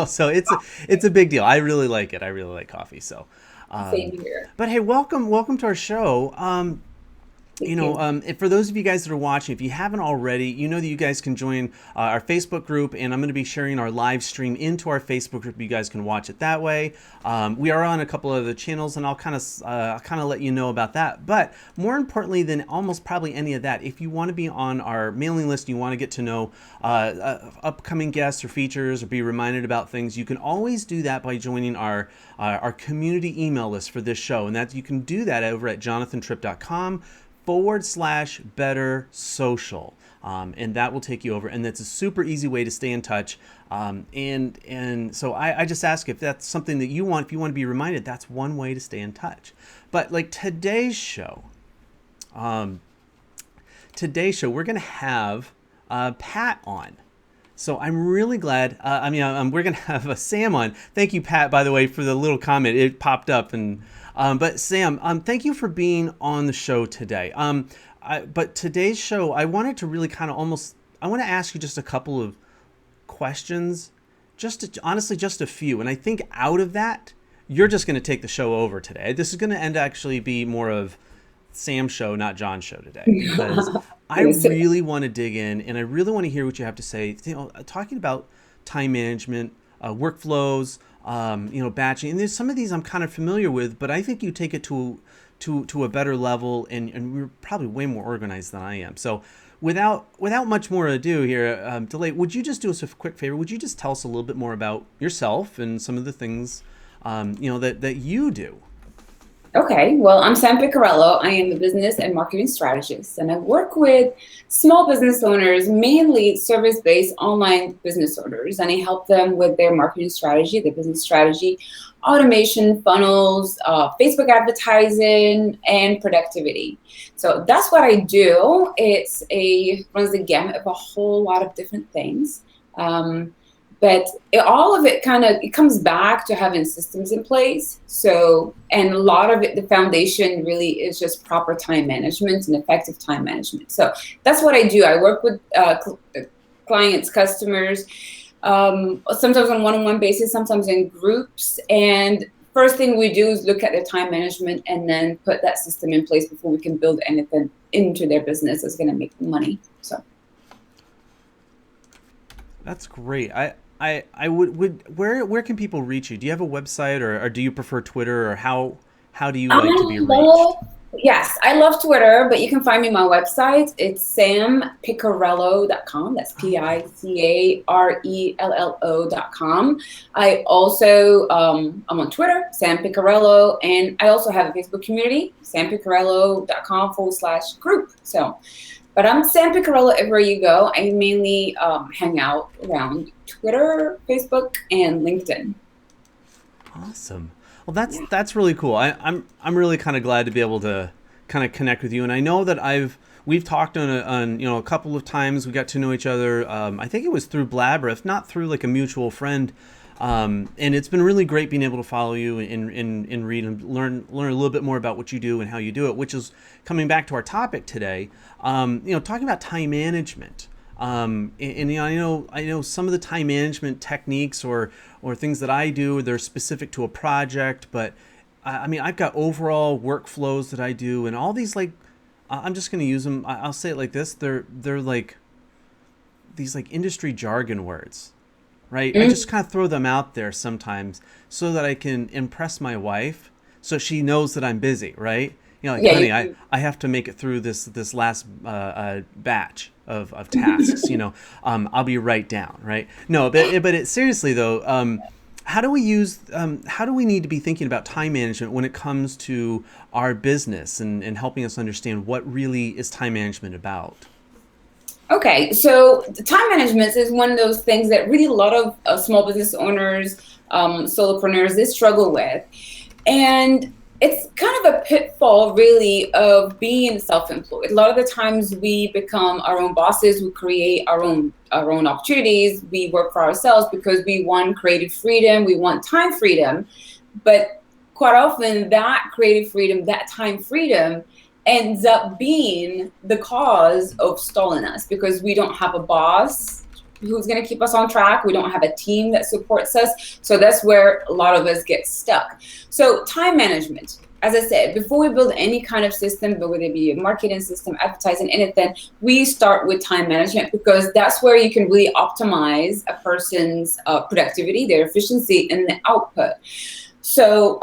So it's a big deal. I really like it. I really like coffee. So, Same here. but hey, welcome to our show. Thank you. For those of you guys that are watching, if you haven't already, you know that you guys can join our Facebook group, and I'm going to be sharing our live stream into our Facebook group. You guys can watch it that way. We are on a couple of the channels, and I'll kind of let you know about that. But more importantly than almost probably any of that, if you want to be on our mailing list, you want to get to know upcoming guests or features, or be reminded about things, you can always do that by joining our community email list for this show, and that you can do that over at jonathantripp.com/better social. And that will take you over, and that's a super easy way to stay in touch. And so I just ask if that's something that you want. If you want to be reminded, that's one way to stay in touch. But like today's show, we're gonna have Pat on. So I'm really glad. We're gonna have Sam on. Thank you, Pat, by the way, for the little comment. It popped up, and but Sam, thank you for being on the show today. But today's show, I wanted to really kind of almost. I want to ask you just a couple of questions, honestly, just a few, and I think out of that, you're just going to take the show over today. This is going to end actually be more of Sam's show, not John's show today, because I Yes. really want to dig in and I really want to hear what you have to say. Talking about time management, workflows, batching, and there's some of these I'm kind of familiar with, but I think you take it to a better level, and we're probably way more organized than I am. So, without much more ado here, Delay, would you just do us a quick favor? Would you just tell us a little bit more about yourself and some of the things, that you do? Okay, well, I'm Sam Picarello. I am a business and marketing strategist, and I work with small business owners, mainly service-based online business owners, and I help them with their marketing strategy, their business strategy, automation, funnels, Facebook advertising, and productivity. So that's what I do. Runs the gamut of a whole lot of different things. Um, but all of it it comes back to having systems in place. So, and a lot of it, the foundation really is just proper time management and effective time management. So that's what I do. I work with clients, customers, sometimes on one-on-one basis, sometimes in groups. And first thing we do is look at their time management and then put that system in place before we can build anything into their business that's going to make them money. So. That's great. I would where can people reach you? Do you have a website, or do you prefer Twitter, or how do you like to be reached? Yes, I love Twitter, but you can find me on my website. It's sampicarello.com. That's Okay. Picarello.com. I also, I'm on Twitter, Sam Picarello, and I also have a Facebook community, sampicarello.com/group. So, but I'm Sam Picarello everywhere you go. I mainly hang out around Twitter, Facebook, and LinkedIn. Awesome. Well, that's Yeah. that's really cool. I'm really kind of glad to be able to kind of connect with you, and I know that we've talked on a couple of times. We got to know each other. I think it was through Blabber, if not through like a mutual friend. And it's been really great being able to follow you and read and learn a little bit more about what you do and how you do it. Which is coming back to our topic today. Talking about time management. I know some of the time management techniques or things that I do, they're specific to a project, but I've got overall workflows that I do, and all these, like, I'm just going to use them. I'll say it like this: they're like these like industry jargon words, right? I Mm, just kind of throw them out there sometimes so that I can impress my wife, so she knows that I'm busy, right? Like, yeah, honey, I have to make it through this last batch of tasks. I'll be right down, right? No, seriously though, how do we need to be thinking about time management when it comes to our business, and helping us understand what really is time management about? Okay, so the time management is one of those things that really a lot of small business owners, solopreneurs, they struggle with. And it's kind of a pitfall, really, of being self-employed. A lot of the times we become our own bosses, we create our own opportunities, we work for ourselves because we want creative freedom, we want time freedom. But quite often that creative freedom, that time freedom ends up being the cause of stalling us because we don't have a boss who's going to keep us on track. We don't have a team that supports us. So that's where a lot of us get stuck. So time management. As I said, before we build any kind of system, but whether it be a marketing system, advertising, anything, we start with time management, because that's where you can really optimize a person's productivity, their efficiency, and the output. So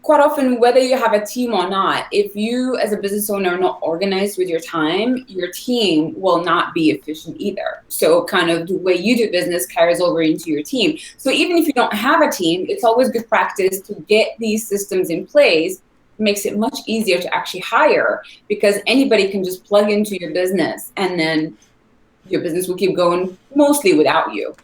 quite often, whether you have a team or not, if you as a business owner are not organized with your time, your team will not be efficient either. So kind of the way you do business carries over into your team. So even if you don't have a team, it's always good practice to get these systems in place. It makes it much easier to actually hire, because anybody can just plug into your business and then your business will keep going mostly without you.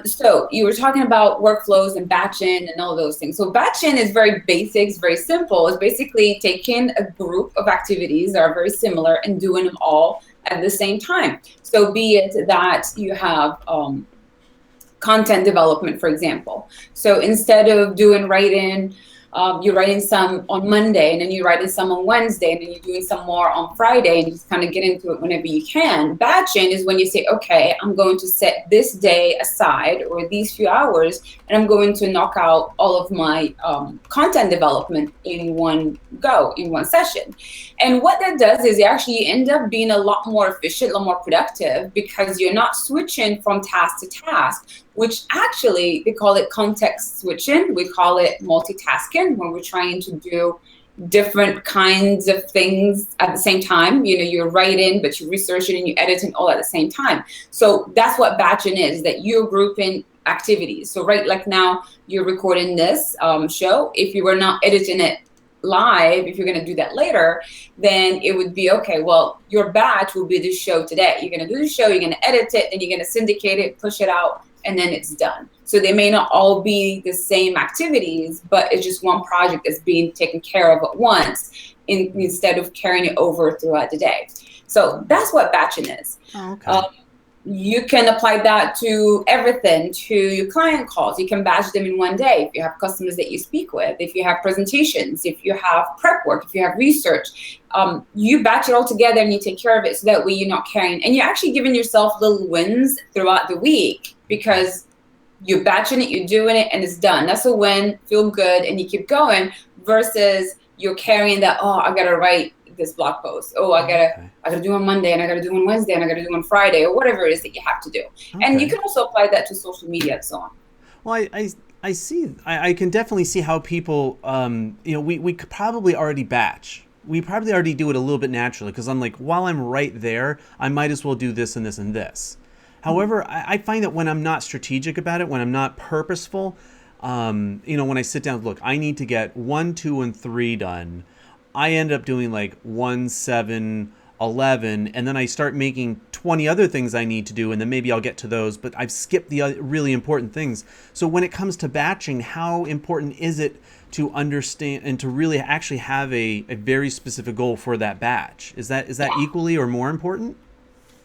So you were talking about workflows and batching and all those things. So batching is very basic, it's very simple. It's basically taking a group of activities that are very similar and doing them all at the same time. So be it that you have content development, for example. So instead of doing writing, you're writing some on Monday, and then you're writing some on Wednesday, and then you're doing some more on Friday, and you just kind of get into it whenever you can. Batching is when you say, okay, I'm going to set this day aside, or these few hours, and I'm going to knock out all of my content development in one go, in one session. And what that does is you actually end up being a lot more efficient, a lot more productive, because you're not switching from task to task, which actually, they call it context switching. We call it multitasking, when we're trying to do different kinds of things at the same time. You know, you're writing, but you're researching and you're editing all at the same time. So that's what batching is, that you're grouping activities. So right, like now you're recording this show. If you were not editing it live, if you're going to do that later, then it would be, okay, well, your batch will be the show today. You're going to do the show, you're going to edit it, then you're going to syndicate it, push it out, and then it's done. So they may not all be the same activities, but it's just one project that's being taken care of at once, instead of carrying it over throughout the day. So that's what batching is. Oh, okay. You can apply that to everything, to your client calls. You can batch them in one day. If you have customers that you speak with, if you have presentations, if you have prep work, if you have research, you batch it all together and you take care of it, so that way you're not carrying. And you're actually giving yourself little wins throughout the week, because you're batching it, you're doing it, and it's done. That's a win, feel good, and you keep going, versus you're carrying that, oh, I got to write this blog post. Oh, I gotta do on Monday, and I gotta do on Wednesday, and I gotta do on Friday, or whatever it is that you have to do. Okay. And you can also apply that to social media and so on. Well, I see. I can definitely see how people, we could probably already batch. We probably already do it a little bit naturally, because I'm like, while I'm right there, I might as well do this and this and this. However, I find that when I'm not strategic about it, when I'm not purposeful, when I sit down, look, I need to get 1, 2, and 3 done. I end up doing like 1, 7, 11, and then I start making 20 other things I need to do, and then maybe I'll get to those, but I've skipped the really important things. So when it comes to batching, how important is it to understand and to really actually have a very specific goal for that batch? Is that equally or more important?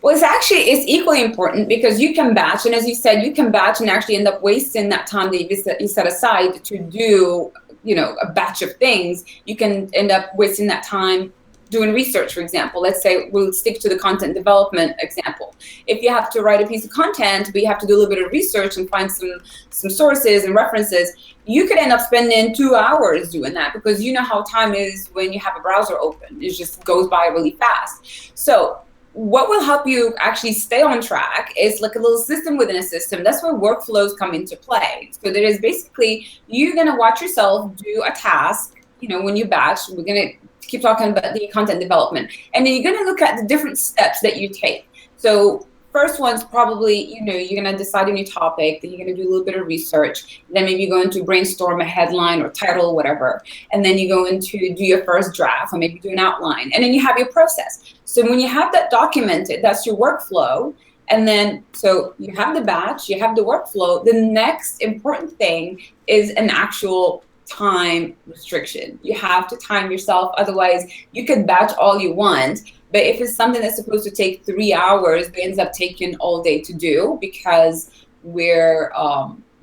Well, it's equally important, because you can batch, and as you said, you can batch and actually end up wasting that time that you set aside to do, a batch of things. You can end up wasting that time doing research, for example. Let's say we'll stick to the content development example. If you have to write a piece of content, but you have to do a little bit of research and find some sources and references, you could end up spending 2 hours doing that, because you know how time is when you have a browser open. It just goes by really fast. So what will help you actually stay on track is like a little system within a system. That's where workflows come into play. So there is basically, you're going to watch yourself do a task. When you batch, we're going to keep talking about the content development. And then you're going to look at the different steps that you take. So first one's probably, you're going to decide on your topic, then you're going to do a little bit of research. Then maybe you're going to brainstorm a headline or title, whatever. And then you're going to do your first draft, or maybe do an outline. And then you have your process. So when you have that documented, that's your workflow. And then, so you have the batch, you have the workflow. The next important thing is an actual time restriction. You have to time yourself. Otherwise, you could batch all you want. But if it's something that's supposed to take 3 hours, it ends up taking all day to do, because we're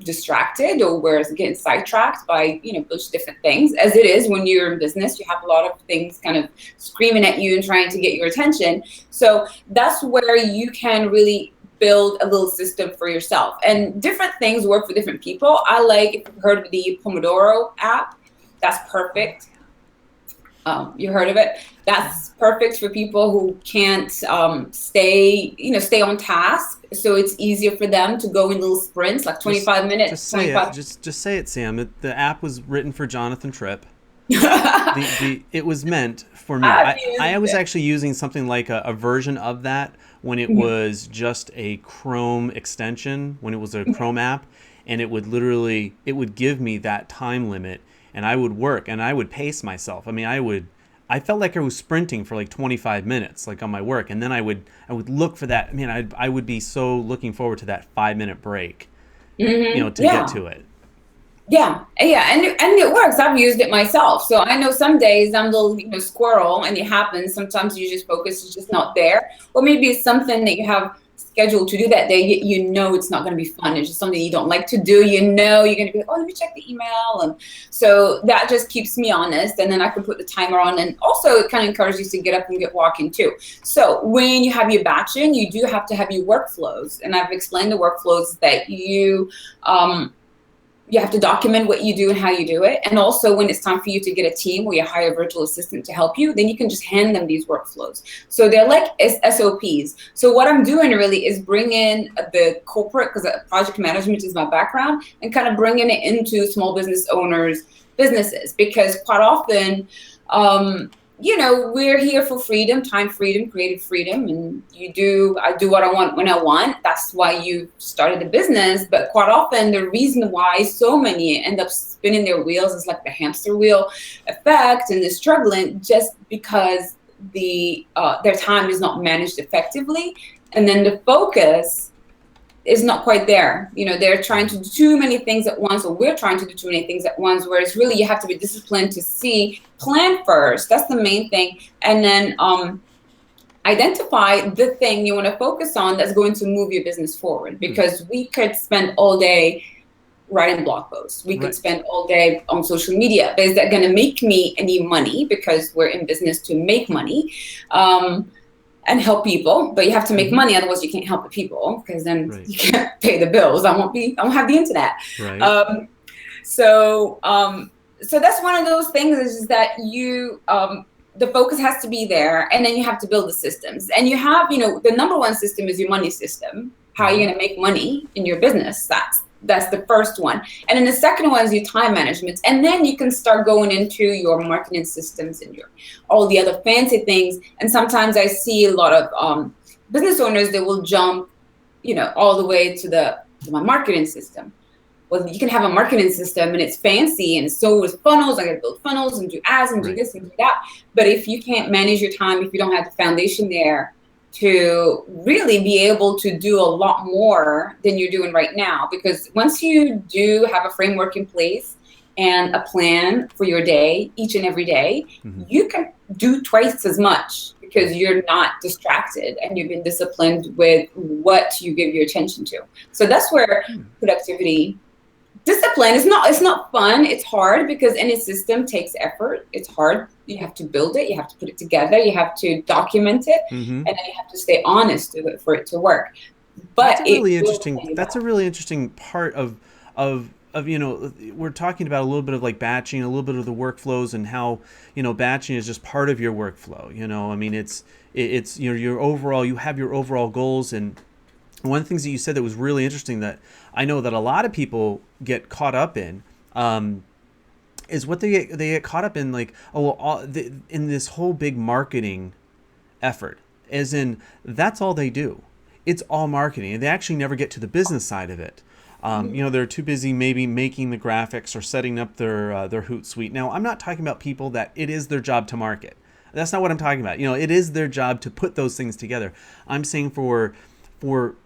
distracted, or we're getting sidetracked by bunch of different things. As it is when you're in business, you have a lot of things kind of screaming at you and trying to get your attention. So that's where you can really build a little system for yourself. And different things work for different people. I like, if you've heard of the Pomodoro app, that's perfect. You heard of it? That's perfect for people who can't stay on task. So it's easier for them to go in little sprints, like 25 minutes. Just say 25. it. Just say it, Sam. The app was written for Jonathan Tripp. It was meant for me. I was actually using something like a version of that when it was just a Chrome extension, when it was a Chrome app, and it would give me that time limit, and I would work and I would pace myself. I mean, I felt like I was sprinting for like 25 minutes, like on my work, and then I would look for that. I mean, I would be so looking forward to that 5-minute break, to get to it. Yeah, and it works. I've used it myself, so I know some days I'm a little squirrel, and it happens. Sometimes you just focus is just not there, or maybe it's something that you have scheduled to do that day. It's not going to be fun. It's just something you don't like to do. You're going to be like, oh, let me check the email, and so that just keeps me honest. And then I can put the timer on, and also it kind of encourages you to get up and get walking too. So when you have your batching, you do have to have your workflows, and I've explained the workflows that you have to document what you do and how you do it. And also when it's time for you to get a team or you hire a virtual assistant to help you, then you can just hand them these workflows. So they're like SOPs. So what I'm doing really is bring in the corporate, because project management is my background, and kind of bringing it into small business owners' businesses. Because quite often, we're here for freedom, time freedom, creative freedom, and I do what I want when I want. That's why you started a business. But quite often, the reason why so many end up spinning their wheels is like the hamster wheel effect, and they're struggling just because their time is not managed effectively, and then the focus is not quite there. They're trying to do too many things at once, or we're trying to do too many things at once, whereas really you have to be disciplined to plan first. That's the main thing. And then identify the thing you want to focus on that's going to move your business forward, because we could spend all day writing blog posts. We could spend all day on social media. But is that going to make me any money? Because we're in business to make money. And help people, but you have to make money, otherwise you can't help the people, because then you can't pay the bills. I won't have the internet. Right. So that's one of those things, is that the focus has to be there, and then you have to build the systems. And you have, the number one system is your money system. How are you going to make money in your business? That's the first one. And then the second one is your time management. And then you can start going into your marketing systems and all the other fancy things. And sometimes I see a lot of business owners that will jump, all the way to my marketing system. Well, you can have a marketing system and it's fancy, and so is funnels. I got to build funnels and do ads and do this and do that. But if you can't manage your time, if you don't have the foundation there to really be able to do a lot more than you're doing right now, because once you do have a framework in place and a plan for your day, each and every day, you can do twice as much, because you're not distracted and you've been disciplined with what you give your attention to. So that's where productivity, discipline it's not fun. It's hard, because any system takes effort. It's hard. You have to build it. You have to put it together. You have to document it, and then you have to stay honest to it for it to work. But that's a really interesting part of we're talking about a little bit of like batching, a little bit of the workflows, and how batching is just part of your workflow. I mean, it's your overall, you have your overall goals. And one of the things that you said that was really interesting, that I know that a lot of people get caught up in, is what they get caught up in, like, in this whole big marketing effort, as in that's all they do. It's all marketing, and they actually never get to the business side of it. They're too busy maybe making the graphics or setting up their Hootsuite. Now, I'm not talking about people that it is their job to market. That's not what I'm talking about. It is their job to put those things together. I'm saying for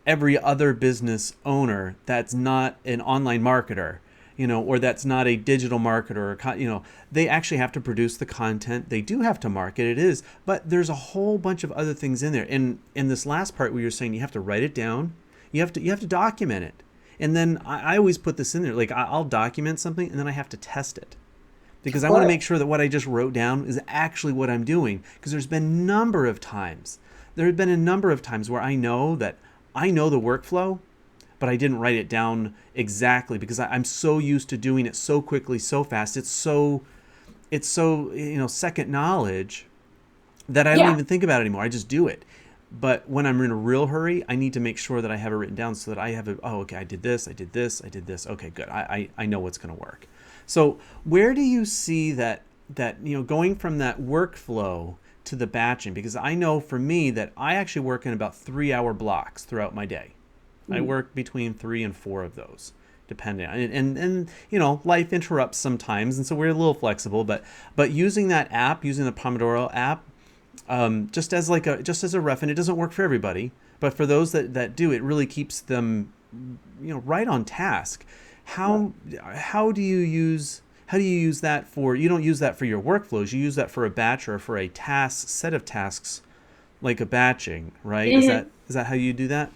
every other business owner that's not an online marketer, or that's not a digital marketer, or, they actually have to produce the content. They do have to market, it is, but there's a whole bunch of other things in there. And in this last part where you're saying you have to write it down, you have to document it. And then I always put this in there, like I'll document something and then I have to test it, because I want to make sure that what I just wrote down is actually what I'm doing. Because there have been a number of times where I know that I know the workflow, but I didn't write it down exactly because I'm so used to doing it so quickly, so fast. It's so second knowledge that I don't Yeah. even think about it anymore. I just do it. But when I'm in a real hurry, I need to make sure that I have it written down so that I have okay, I did this, I did this, I did this. Okay, good. I know what's going to work. So where do you see that going from that workflow to the batching? Because I know for me that I actually work in about 3-hour blocks throughout my day. I work between 3 and 4 of those, depending on, and life interrupts sometimes, and so we're a little flexible. But using that app, using the Pomodoro app, just as a ref, and it doesn't work for everybody, but for those that do, it really keeps them right on task. How do you use that for? You don't use that for your workflows. You use that for a batch or for a set of tasks, like a batching, right? Mm-hmm. Is that how you do that?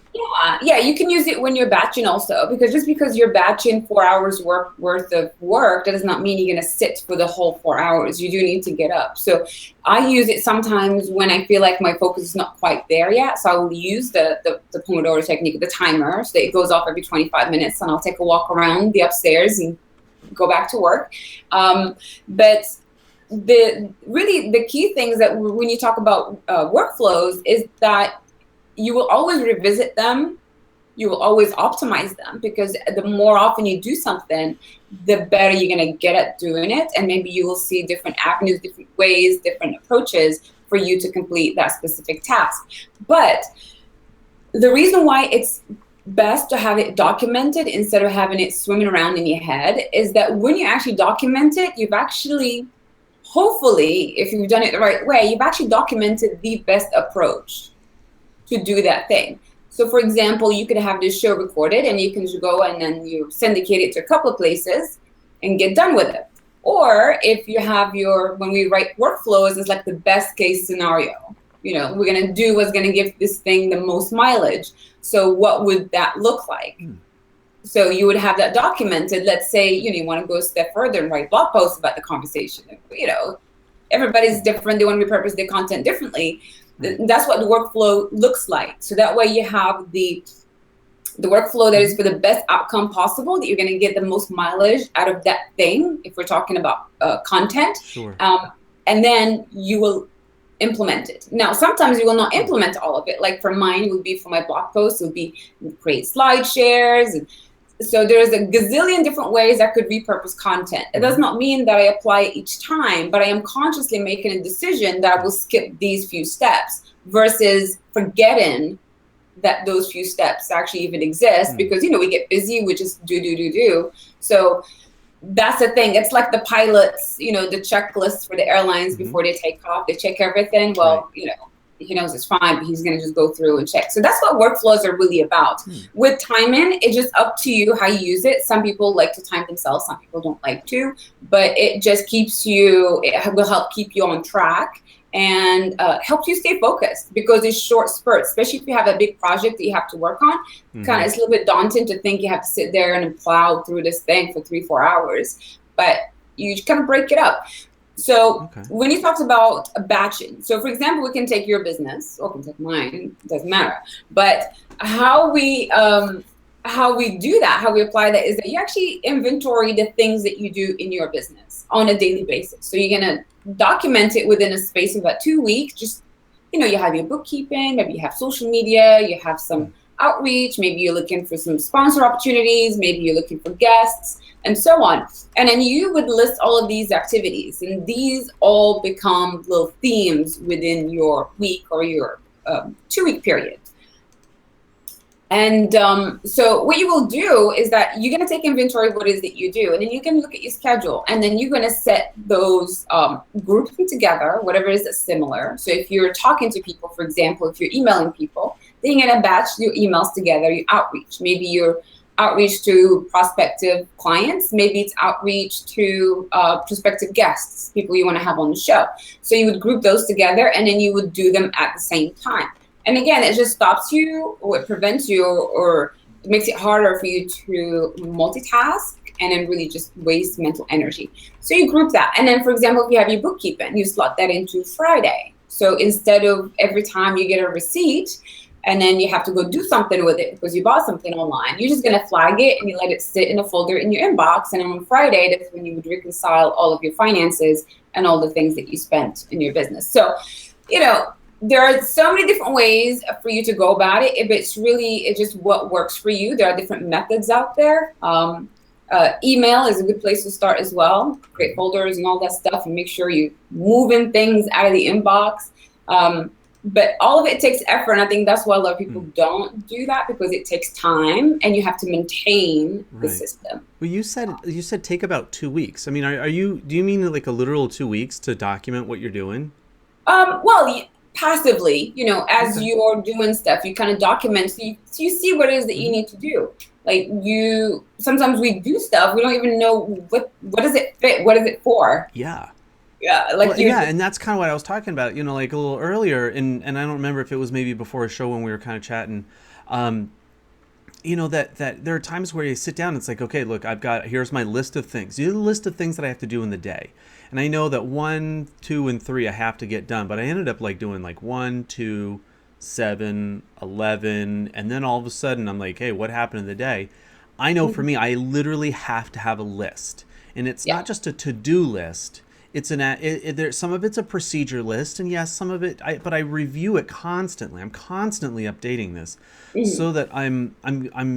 Yeah, you can use it when you're batching also, because just because you're batching 4 hours worth of work, that does not mean you're going to sit for the whole 4 hours. You do need to get up. So I use it sometimes when I feel like my focus is not quite there yet. So I will use the Pomodoro technique, the timer, so that it goes off every 25 minutes, and I'll take a walk around the upstairs and go back to work. But the key things that when you talk about workflows is that you will always revisit them. You will always optimize them, because the more often you do something, the better you're going to get at doing it. And maybe you will see different avenues, different ways, different approaches for you to complete that specific task. But the reason why it's best to have it documented instead of having it swimming around in your head is that when you actually document it, you've actually, hopefully, if you've done it the right way, you've actually documented the best approach to do that thing. So for example, you could have this show recorded and you can just go and then you syndicate it to a couple of places and get done with it. Or if you have when we write workflows, it's like the best case scenario. We're going to do what's going to give this thing the most mileage. So what would that look like? So you would have that documented. Let's say, you want to go a step further and write blog posts about the conversation. Everybody's different. They want to repurpose their content differently. That's what the workflow looks like. So that way you have the workflow that is for the best outcome possible, that you're going to get the most mileage out of that thing, if we're talking about content. Sure. And then you will implement it. Now, sometimes you will not implement all of it. Like for mine, it would be for my blog posts, it would be create slide shares. And so there's a gazillion different ways I could repurpose content. It does not mean that I apply it each time, but I am consciously making a decision that I will skip these few steps versus forgetting that those few steps actually even exist, because, we get busy, we just do. So that's the thing. It's like the pilots, the checklist for the airlines before they take off. They check everything. Well, he knows it's fine, but he's going to just go through and check. So that's what workflows are really about. With timing, it's just up to you how you use it. Some people like to time themselves. Some people don't like to, but it just it will help keep you on track and helps you stay focused, because it's short spurts, especially if you have a big project that you have to work on. It's a little bit daunting to think you have to sit there and plow through this thing for 3-4 hours, but you kind of break it up. So when you talked about batching, so for example, we can take your business, or we can take mine, it doesn't matter. But how we do that, how we apply that, is that you actually inventory the things that you do in your business on a daily basis. So you're going to document it within a space of about 2 weeks. Just, you have your bookkeeping, maybe you have social media, you have some outreach, maybe you're looking for some sponsor opportunities, maybe you're looking for guests, and so on. And then you would list all of these activities, and these all become little themes within your week or your 2-week period. And so what you will do is that you're going to take inventory of what it is that you do, and then you can look at your schedule, and then you're going to set those, group them together, whatever is similar. So if you're talking to people, for example, if you're emailing people, then you're going to batch your emails together, your outreach. Maybe your outreach to prospective clients, maybe it's outreach to prospective guests, people you want to have on the show. So you would group those together, and then you would do them at the same time. And again, it just stops you, or it prevents you, or it makes it harder for you to multitask and then really just waste mental energy. So you group that. And then, for example, if you have your bookkeeping, you slot that into Friday. So instead of every time you get a receipt, and then you have to go do something with it because you bought something online. You're just going to flag it and you let it sit in a folder in your inbox. And on Friday, that's when you would reconcile all of your finances and all the things that you spent in your business. So, there are so many different ways for you to go about it. If it's just what works for you. There are different methods out there. Email is a good place to start as well. Create folders and all that stuff, and make sure you're moving things out of the inbox. But all of it takes effort, and I think that's why a lot of people don't do that, because it takes time and you have to maintain the system. Well, you said take about 2 weeks. I mean, do you mean like a literal 2 weeks to document what you're doing? Well, passively, as you're doing stuff, you kind of document, so you see what it is that you need to do. Like sometimes we do stuff, we don't even know what does it fit, what is it for? Yeah. Yeah, and that's kind of what I was talking about, like a little earlier, and I don't remember if it was maybe before a show when we were kind of chatting, that there are times where you sit down and it's like, okay, look, here's my list of things. Here's a list of things that I have to do in the day. And I know that 1, 2, and 3 I have to get done, but I ended up like doing like 1, 2, 7, 11, and then all of a sudden I'm like, hey, what happened in the day? I know for me, I literally have to have a list, and it's not just a to-do list. It's some of it's a procedure list, and yes, some of it, but I review it constantly. I'm constantly updating this so that I'm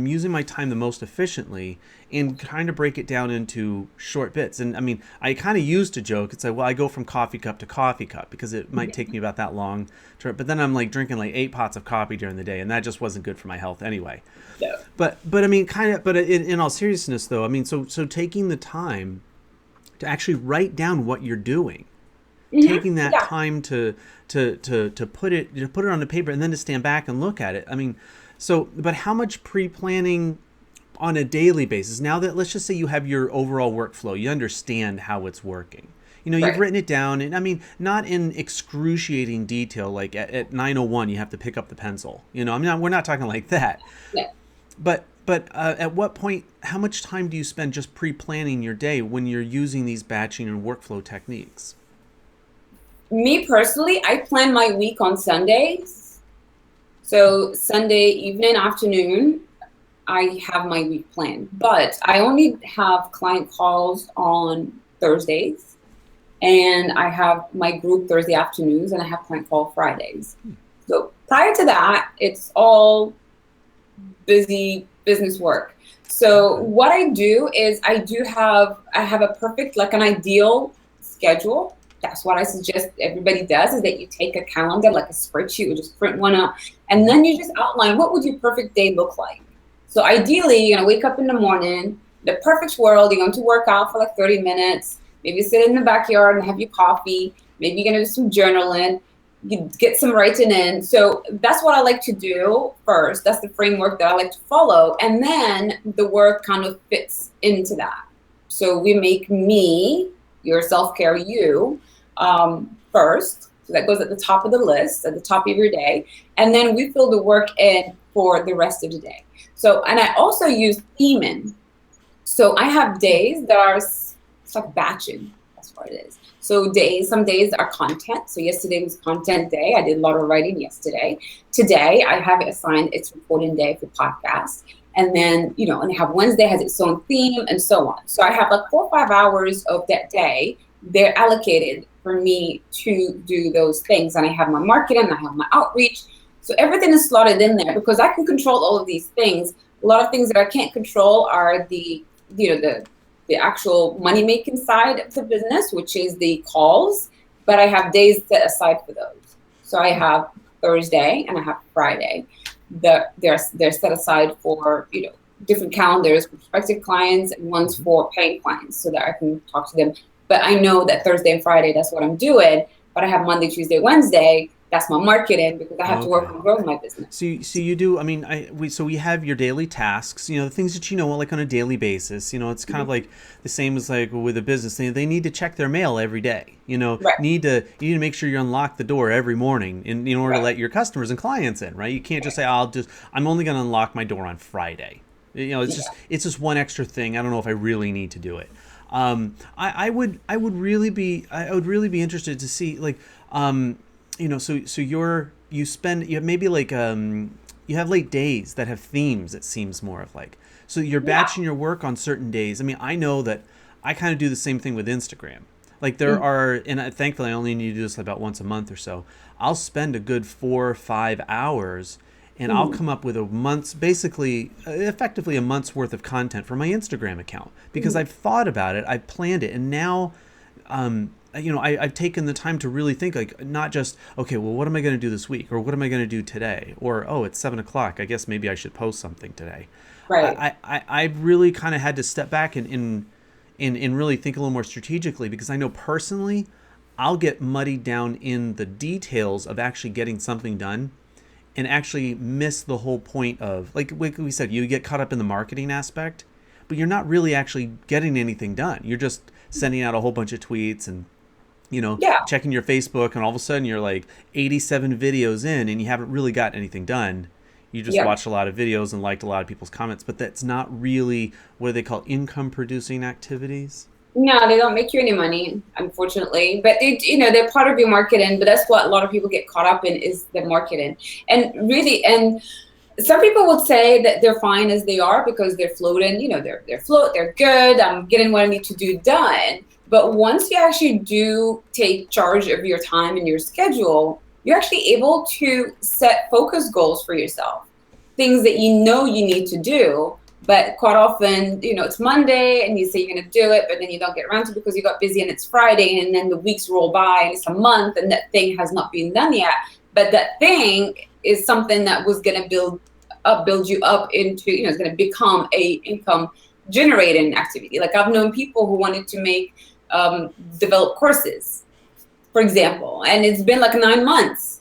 using my time the most efficiently, and trying to break it down into short bits. And I mean, I kind of used to joke. It's like, well, I go from coffee cup to coffee cup because it might take me about that long. But then I'm like drinking like 8 pots of coffee during the day, and that just wasn't good for my health anyway. Yeah. But I mean, but in all seriousness though, I mean, so taking the time to actually write down what you're doing, taking that time to put it on the paper, and then to stand back and look at it. I mean, but how much pre-planning on a daily basis? Now that, let's just say you have your overall workflow, you understand how it's working. You've written it down, and I mean, not in excruciating detail, like at 9:01 you have to pick up the pencil. We're not talking like that. Yeah. But at what point, how much time do you spend just pre-planning your day when you're using these batching and workflow techniques? Me personally, I plan my week on Sundays. So Sunday evening, afternoon, I have my week planned. But I only have client calls on Thursdays, and I have my group Thursday afternoons, and I have client call Fridays. So prior to that, it's all busy business work. So what I do is I have a perfect, like an ideal schedule. That's what I suggest everybody does, is that you take a calendar, like a spreadsheet, or just print one up, and then you just outline what would your perfect day look like. So ideally, you're gonna wake up in the morning, the perfect world, you're going to work out for like 30 minutes, maybe sit in the backyard and have your coffee, maybe you're gonna do some journaling, you get some writing in. So that's what I like to do first. That's the framework that I like to follow. And then the work kind of fits into that. So we make me, your self-care you, first. So that goes at the top of the list, at the top of your day. And then we fill the work in for the rest of the day. So, and I also use theming. So I have days that are, it's like batching. That's what it is. So some days are content. So yesterday was content day. I did a lot of writing yesterday. Today, I have it assigned, it's reporting day for podcast. And then, and I have Wednesday has its own theme, and so on. So I have like 4 or 5 hours of that day. They're allocated for me to do those things. And I have my marketing, I have my outreach. So everything is slotted in there because I can control all of these things. A lot of things that I can't control are the actual money-making side of the business, which is the calls, but I have days set aside for those. So I have Thursday and I have Friday. They're set aside for, different calendars, prospective clients, and ones for paying clients so that I can talk to them. But I know that Thursday and Friday, that's what I'm doing. But I have Monday, Tuesday, Wednesday, that's my marketing, because I have to work on growing my business. So you do, I mean, we have your daily tasks, the things that like on a daily basis. It's kind of like the same as like with a business. They need to check their mail every day. You need to make sure you unlock the door every morning in order to let your customers and clients in, right? You can't just say, I'm only going to unlock my door on Friday. It's just one extra thing. I don't know if I really need to do it. I would really be interested to see, like, so you have maybe like you have like days that have themes. It seems more of like, so you're Yeah. batching your work on certain days. I mean, I know that I kind of do the same thing with Instagram. Like there Mm. are, and thankfully I only need to do this about once a month or so. I'll spend a good 4 or 5 hours, and I'll Mhm. come up with a month's, basically, effectively a month's worth of content for my Instagram account because Mhm. I've thought about it, I've planned it, and now, I've taken the time to really think, like, not just, okay, well, what am I going to do this week, or what am I going to do today, or oh, it's 7 o'clock. I guess maybe I should post something today. Right. I really kind of had to step back and really think a little more strategically because I know personally I'll get muddied down in the details of actually getting something done and actually miss the whole point of, like we said, you get caught up in the marketing aspect, but you're not really actually getting anything done. You're just sending out a whole bunch of tweets and Yeah. checking your Facebook, and all of a sudden you're like 87 videos in and you haven't really got anything done. You just Yep. watched a lot of videos and liked a lot of people's comments, but that's not really what they call income producing activities. No, they don't make you any money, unfortunately. But they're part of your marketing. But that's what a lot of people get caught up in is the marketing. And really, and some people would say that they're fine as they are because they're floating. They're float. They're good. I'm getting what I need to do done. But once you actually do take charge of your time and your schedule, you're actually able to set focus goals for yourself, things that you need to do. But quite often, it's Monday and you say you're going to do it, but then you don't get around to it because you got busy and it's Friday, and then the weeks roll by and it's a month and that thing has not been done yet. But that thing is something that was going to build you up into, it's going to become a income generating activity. Like I've known people who wanted to develop courses, for example, and it's been like 9 months.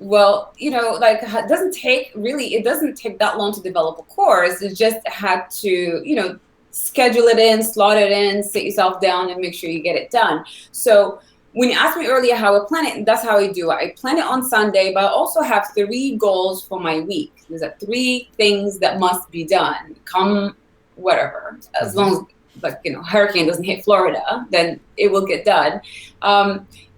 Well, like it doesn't take that long to develop a course. It just had to, schedule it in, slot it in, sit yourself down and make sure you get it done. So when you asked me earlier how I plan it, that's how I do it. I plan it on Sunday, but I also have 3 goals for my week. There's 3 things that must be done. Come whatever, as long as hurricane doesn't hit Florida, then it will get done.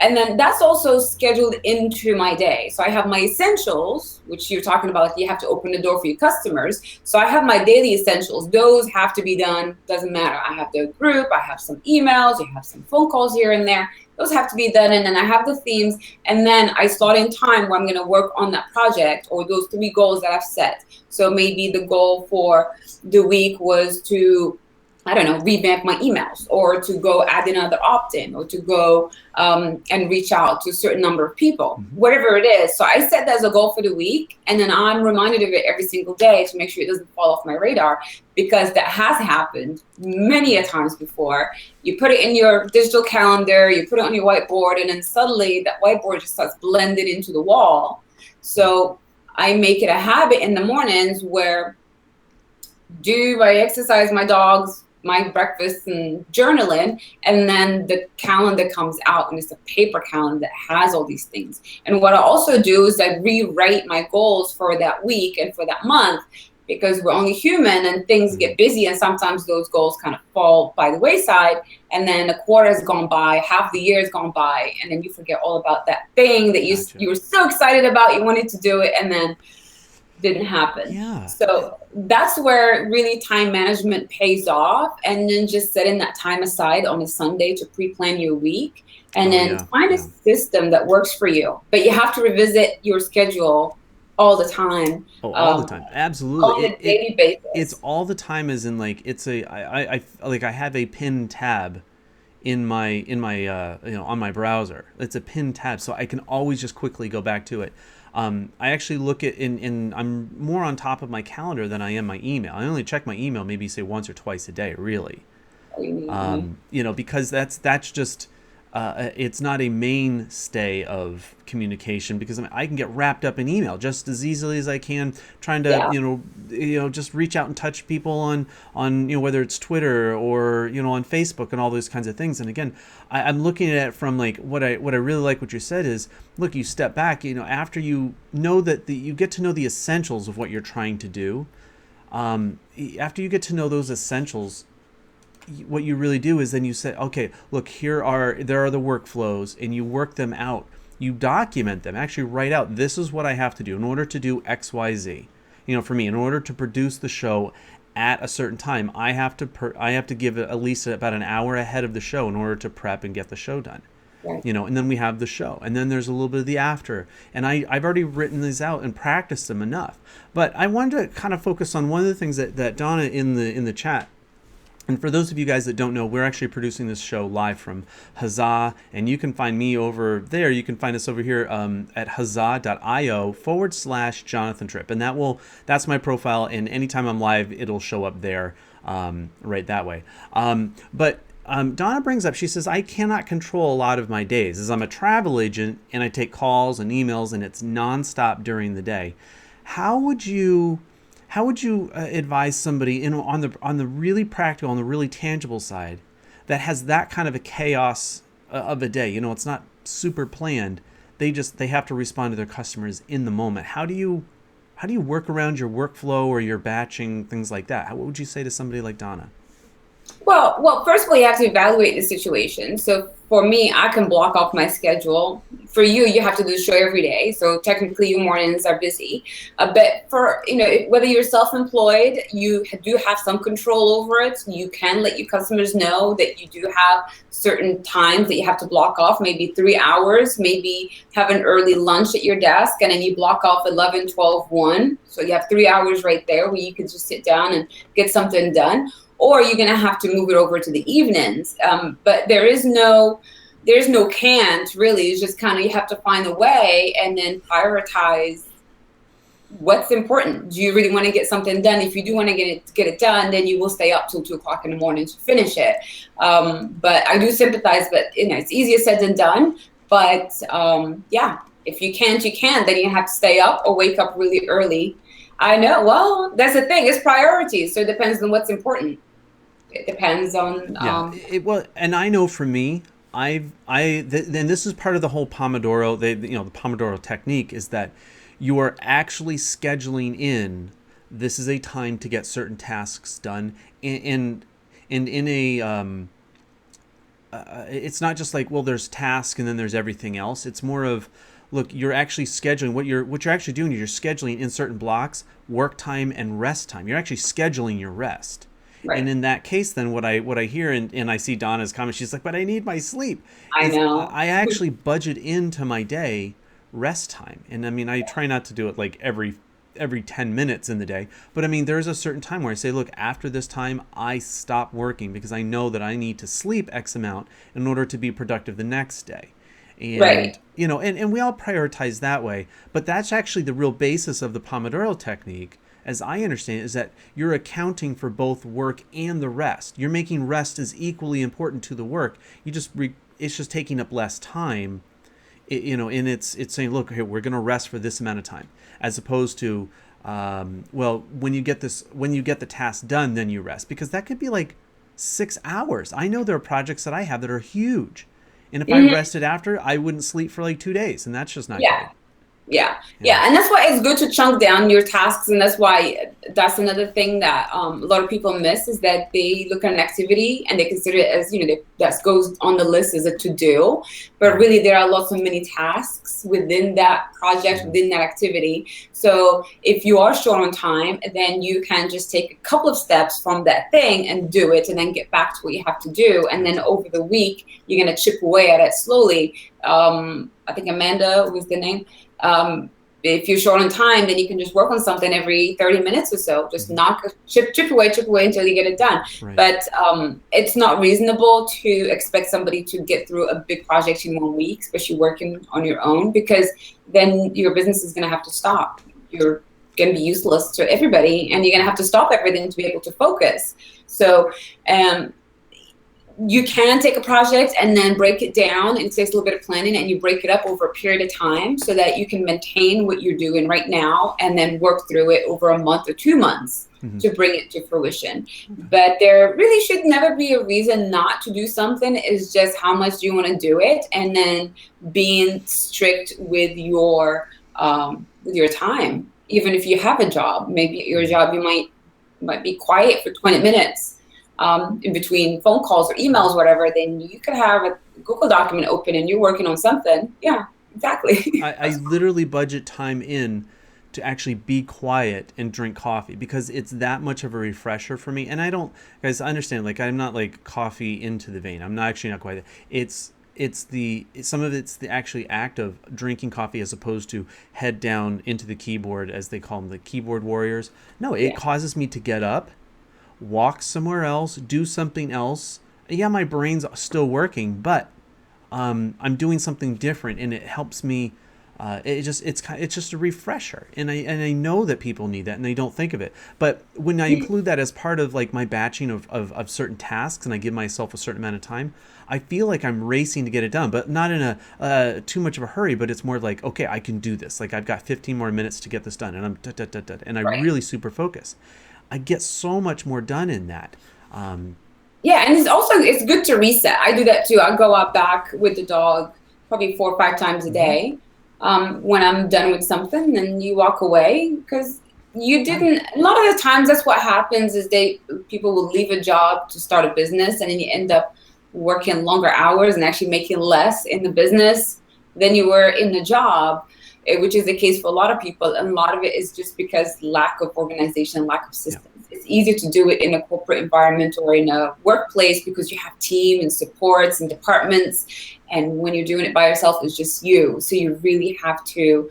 And then that's also scheduled into my day. So I have my essentials, which you're talking about, like you have to open the door for your customers. So I have my daily essentials. Those have to be done. Doesn't matter. I have the group, I have some emails, I have some phone calls here and there. Those have to be done. And then I have the themes. And then I slot in time where I'm going to work on that project or those 3 goals that I've set. So maybe the goal for the week was to, I don't know, revamp my emails or to go add another opt-in or to go and reach out to a certain number of people, whatever it is. So I set that as a goal for the week, and then I'm reminded of it every single day to make sure it doesn't fall off my radar, because that has happened many a times before. You put it in your digital calendar, you put it on your whiteboard, and then suddenly that whiteboard just starts blended into the wall. So I make it a habit in the mornings where I exercise my dogs, my breakfast and journaling, and then the calendar comes out and it's a paper calendar that has all these things. And what I also do is I rewrite my goals for that week and for that month, because we're only human and things get busy and sometimes those goals kind of fall by the wayside, and then a quarter has gone by, half the year has gone by, and then you forget all about that thing that you were so excited about, you wanted to do it, and then didn't happen. Yeah. So that's where really time management pays off, and then just setting that time aside on a Sunday to pre-plan your week, and then find a system that works for you. But you have to revisit your schedule all the time. All the time. Absolutely. On a daily basis. It's all the time, as in like I have a pinned tab in my on my browser. It's a pinned tab, so I can always just quickly go back to it. I actually look at I'm more on top of my calendar than I am my email. I only check my email maybe say once or twice a day, really. Because that's just it's not a mainstay of communication, because I can get wrapped up in email just as easily as I can trying to just reach out and touch people on whether it's Twitter or on Facebook and all those kinds of things. And again, I'm looking at it from like what I really like what you said is, look, you step back, after you know that you get to know the essentials of what you're trying to do. After you get to know those essentials, what you really do is then you say, okay, look, there are the workflows, and you work them out you document them, actually write out, this is what I have to do in order to do X, Y, Z. For me, in order to produce the show at a certain time, I have to give it at least about an hour ahead of the show in order to prep and get the show done. Right. And then we have the show, and then there's a little bit of the after, and I've already written these out and practiced them enough. But I wanted to kind of focus on one of the things that Donna in the chat. And for those of you guys that don't know, we're actually producing this show live from Huzzah, and you can find me over there. You can find us over here at huzzah.io/Jonathan Tripp, and that's my profile. And anytime I'm live, it'll show up there right that way. But Donna brings up, she says, I cannot control a lot of my days as I'm a travel agent and I take calls and emails and it's nonstop during the day. How would you advise somebody on the really practical, on the really tangible side that has that kind of a chaos of a day? It's not super planned. They have to respond to their customers in the moment. How do you work around your workflow or your batching, things like that? What would you say to somebody like Donna? Well, first of all, you have to evaluate the situation. So for me, I can block off my schedule. For you, you have to do the show every day. So technically your mornings are busy. But for, whether you're self-employed, you do have some control over it. You can let your customers know that you do have certain times that you have to block off, maybe 3 hours, maybe have an early lunch at your desk, and then you block off 11, 12, 1. So you have 3 hours right there where you could just sit down and get something done. Or you're going to have to move it over to the evenings. But there's no can't really. It's just kind of, you have to find a way and then prioritize what's important. Do you really want to get something done? If you do want to get it done, then you will stay up till 2 o'clock in the morning to finish it. But I do sympathize, but it's easier said than done. But if you can't, you can. Then you have to stay up or wake up really early. I know. Well, that's the thing. It's priorities. So it depends on what's important. It depends on. And I know for me, and this is part of the whole Pomodoro. The Pomodoro technique is that you are actually scheduling in. This is a time to get certain tasks done, and in a. It's not just like, well, there's tasks and then there's everything else. It's more of, look, you're actually scheduling what you're actually doing is you're scheduling in certain blocks, work time and rest time. You're actually scheduling your rest. Right. And in that case, then what I hear and I see Donna's comment, she's like, but I need my sleep. I know. I actually budget into my day rest time. And I mean, I try not to do it like every 10 minutes in the day. But I mean, there's a certain time where I say, look, after this time, I stop working because I know that I need to sleep X amount in order to be productive the next day. And, right. And we all prioritize that way. But that's actually the real basis of the Pomodoro technique, as I understand it, is that you're accounting for both work and the rest. You're making rest as equally important to the work. It's just taking up less time, and it's saying, look, here, we're going to rest for this amount of time, as opposed to, when you get the task done, then you rest, because that could be like 6 hours. I know there are projects that I have that are huge. And if I rested after, I wouldn't sleep for like 2 days, and that's just not good. Yeah. And that's why it's good to chunk down your tasks. And that's that's another thing that a lot of people miss, is that they look at an activity and they consider it as, that goes on the list as a to-do. But really, there are lots of many tasks within that project, within that activity. So if you are short on time, then you can just take a couple of steps from that thing and do it, and then get back to what you have to do. And then over the week, you're going to chip away at it slowly. I think Amanda was the name. If you're short on time, then you can just work on something every 30 minutes or so. Just chip away until you get it done. Right. But it's not reasonable to expect somebody to get through a big project in 1 week, especially working on your own, because then your business is going to have to stop. You're going to be useless to everybody, and you're going to have to stop everything to be able to focus. So you can take a project and then break it down. It takes a little bit of planning, and you break it up over a period of time so that you can maintain what you're doing right now and then work through it over a month or 2 months to bring it to fruition. But there really should never be a reason not to do something. It's just how much do you want to do it, and then being strict with your time. Even if you have a job, maybe your job, you might be quiet for 20 minutes. In between phone calls or emails, whatever, then you could have a Google document open and you're working on something. Yeah, Exactly. I literally budget time in to actually be quiet and drink coffee because it's that much of a refresher for me. And I don't, guys, understand, like, I'm not like coffee into the vein. I'm not actually not quite. Some of it's the actually act of drinking coffee as opposed to head down into the keyboard, as they call them, the keyboard warriors. No, it Yeah. causes me to get up, walk somewhere else, do something else. Yeah, my brain's still working, but I'm doing something different, and it helps me. It's just a refresher, and I know that people need that, and they don't think of it. But when I include that as part of like my batching of certain tasks, and I give myself a certain amount of time, I feel like I'm racing to get it done, but not in a too much of a hurry. But it's more like, okay, I can do this. Like I've got 15 more minutes to get this done, and I'm da, da, da, da, and I Right. really super focus. I get so much more done in that. Um, Yeah, and it's good to reset. I do that too. I go out back with the dog probably 4 or 5 times a mhm. day. When I'm done with something, then you walk away because you Right. didn't. A lot of the times, that's what happens is people will leave a job to start a business, and then you end up working longer hours and actually making less in the business than you were in the job, which is the case for a lot of people. And a lot of it is just because lack of organization, lack of Yeah. systems. It's easier to do it in a corporate environment or in a workplace because you have team and supports and departments. And when you're doing it by yourself, it's just you. So you really have to,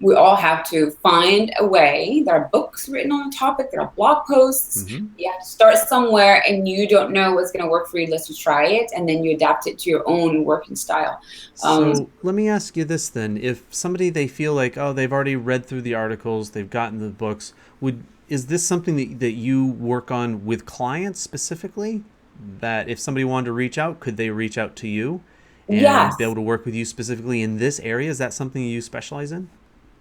we all have to find a way. There are books written on the topic, there are blog posts. Hmm. You have to start somewhere, and you don't know what's going to work for you unless you try it, and then you adapt it to your own working style. Um, So let me ask you this then: if somebody, they feel like, oh, they've already read through the articles, they've gotten the books, would is this something that you work on with clients specifically? That if somebody wanted to reach out, could they reach out to you and be able yes. to work with you specifically in this area? Is that something you specialize in?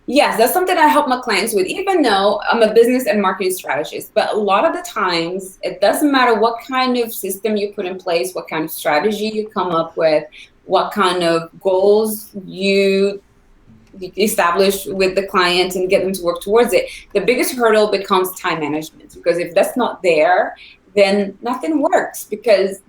Yes, that's something I help my clients with, even though I'm a business and marketing strategist. But a lot of the times, it doesn't matter what kind of system you put in place, what kind of strategy you come up with, what kind of goals you establish with the client and get them to work towards it. The biggest hurdle becomes time management, because if that's not there, then nothing works, because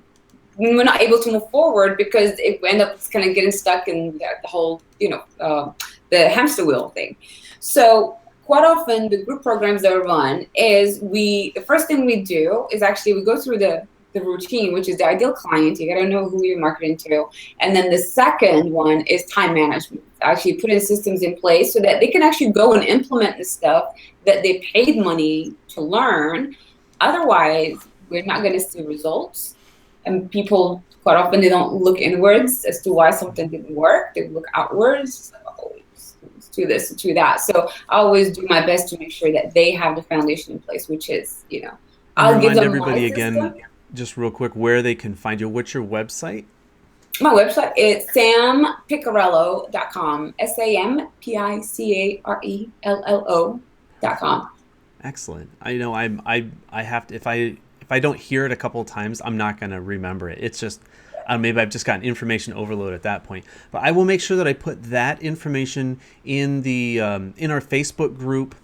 we're not able to move forward, because if we end up kind of getting stuck in the whole, the hamster wheel thing. So quite often the group programs that are run is the first thing we do is actually we go through the routine, which is the ideal client. You got to know who you're marketing to. And then the second one is time management. Actually putting systems in place so that they can actually go and implement the stuff that they paid money to learn. Otherwise, we're not going to see results. And people, quite often, they don't look inwards as to why something didn't work. They look outwards. Oh, let's do this, let's do that. So I always do my best to make sure that they have the foundation in place, which is, And I'll give remind them my everybody system. again, just real quick, where they can find you. What's your website? My website is sampiccarello.com. SAMPICARELLO.com. Excellent. I know I have to, if I don't hear it a couple of times, I'm not going to remember it. It's just maybe I've just gotten information overload at that point. But I will make sure that I put that information in the in our Facebook group.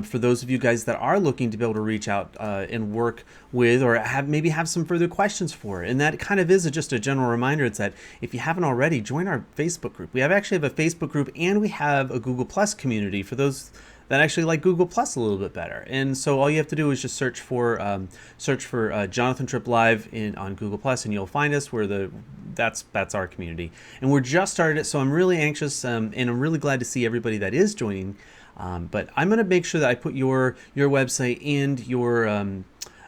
For those of you guys that are looking to be able to reach out and work with, or have some further questions for it. And that kind of is just a general reminder. It's that if you haven't already, join our Facebook group. We actually have a Facebook group, and we have a Google Plus community for those that actually like Google Plus a little bit better. And so all you have to do is just search for Jonathan Tripp Live on Google Plus, and you'll find us. That's our community, and we're just started it. So I'm really anxious, and I'm really glad to see everybody that is joining. But I'm going to make sure that I put your website and your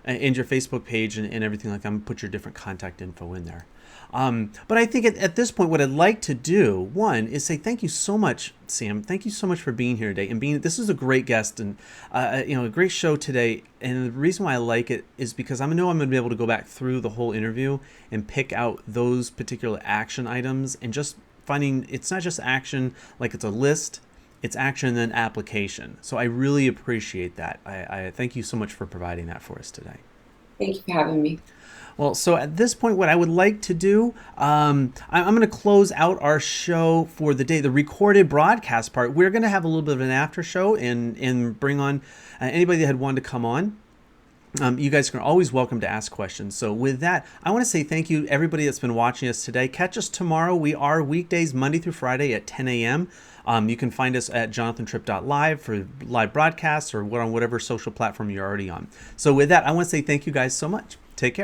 Facebook page and everything like that. I'm going to put your different contact info in there. But I think at this point, what I'd like to do, one, is say thank you so much, Sam. Thank you so much for being here today, and this is a great guest, and a great show today. And the reason why I like it is because I know I'm going to be able to go back through the whole interview and pick out those particular action items, and just finding it's not just action like it's a list. It's action and then application. So I really appreciate that. I thank you so much for providing that for us today. Thank you for having me. Well, so at this point, what I would like to do, I'm going to close out our show for the day, the recorded broadcast part. We're going to have a little bit of an after show and bring on anybody that had wanted to come on. You guys are always welcome to ask questions. So with that, I want to say thank you everybody that's been watching us today. Catch us tomorrow. We are weekdays Monday through Friday at 10 a.m. You can find us at jonathantripp.live for live broadcasts or on whatever social platform you're already on. So with that, I want to say thank you guys so much. Take care.